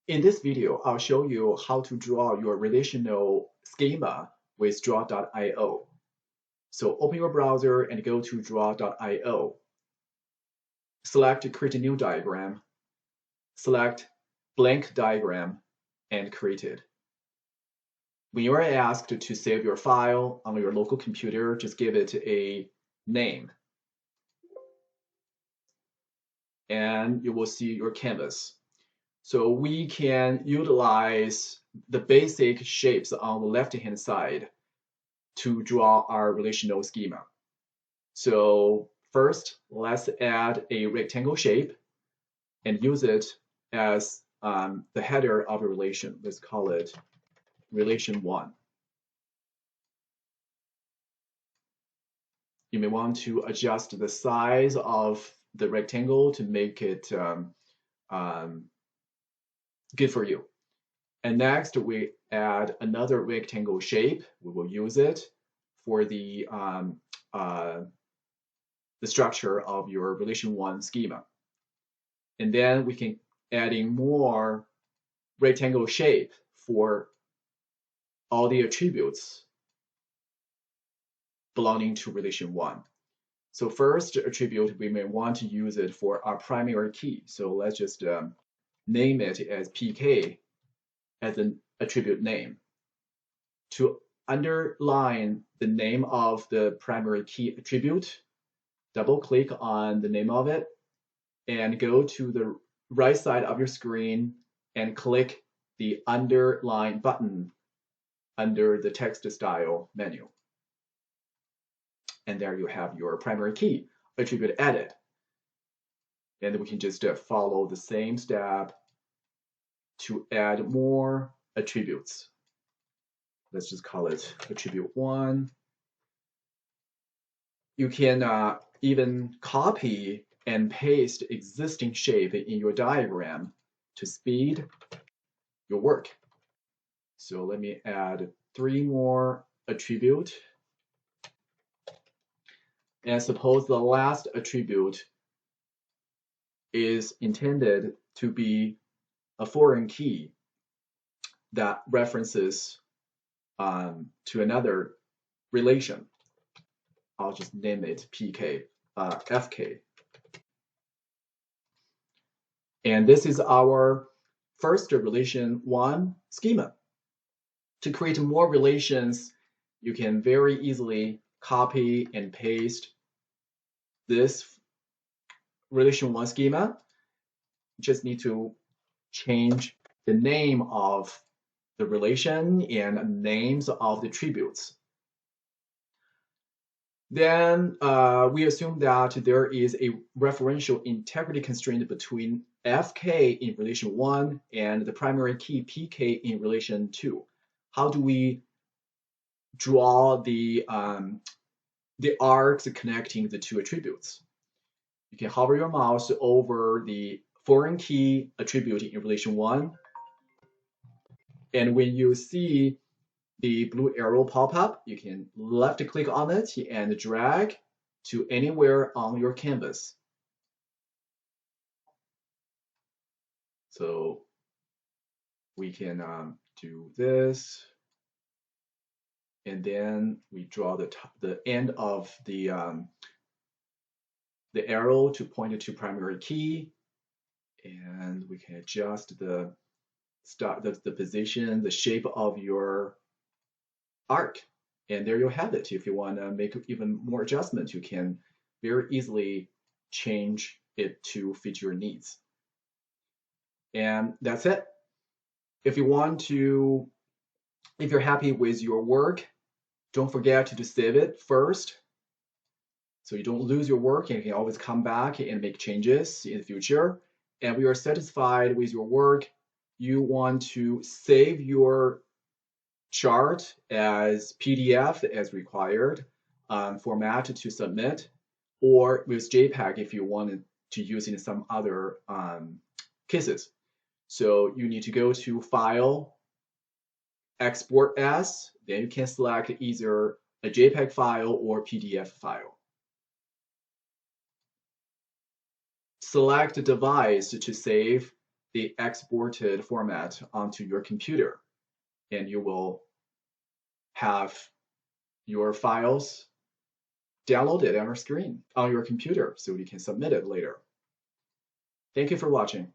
In this video, I'll show you how to draw your relational schema with draw.io. So open your browser and go to draw.io. Select Create a new diagram. Select Blank Diagram and create it. When you are asked to save your file on your local computer, just give it a name. And you will see your canvas. So we can utilize the basic shapes on the left-hand side to draw our relational schema. So first, let's add a rectangle shape and use it as the header of a relation. Let's call it relation 1. You may want to adjust the size of the rectangle to make it good for you. And next, we add another rectangle shape. We will use it for the structure of your relation 1 schema. And then we can add in more rectangle shape for all the attributes belonging to relation 1. So first attribute, we may want to use it for our primary key. So let's just name it as PK as an attribute name. To underline the name of the primary key attribute, double click on the name of it and go to the right side of your screen and click the underline button under the text style menu. And there you have your primary key attribute added. And we can just follow the same step to add more attributes. Let's just call it attribute 1. You can even copy and paste existing shape in your diagram to speed your work. So let me add 3 more attribute. And suppose the last attribute is intended to be a foreign key that references to another relation. I'll just name it PK, FK. And this is our first relation 1 schema. To create more relations, you can very easily copy and paste this relation 1 schema. You just need to change the name of the relation and names of the attributes. Then we assume that there is a referential integrity constraint between FK in relation 1 and the primary key PK in relation 2. How do we draw the arcs connecting the two attributes? You can hover your mouse over the foreign key attribute in relation 1. And when you see the blue arrow pop up, you can left click on it and drag to anywhere on your canvas. So we can do this. And then we draw the end of the arrow to point it to primary key. And we can adjust the position, the shape of your arc. And there you have it. If you want to make even more adjustments, you can very easily change it to fit your needs. And that's it. If you're happy with your work, don't forget to save it first, so you don't lose your work, and you can always come back and make changes in the future. And when you are satisfied with your work, you want to save your chart as PDF as required, format to submit, or with JPEG if you wanted to use in some other cases. So you need to go to File, Export As, then you can select either a JPEG file or PDF file. Select a device to save the exported format onto your computer, and you will have your files downloaded on your screen on your computer so you can submit it later. Thank you for watching.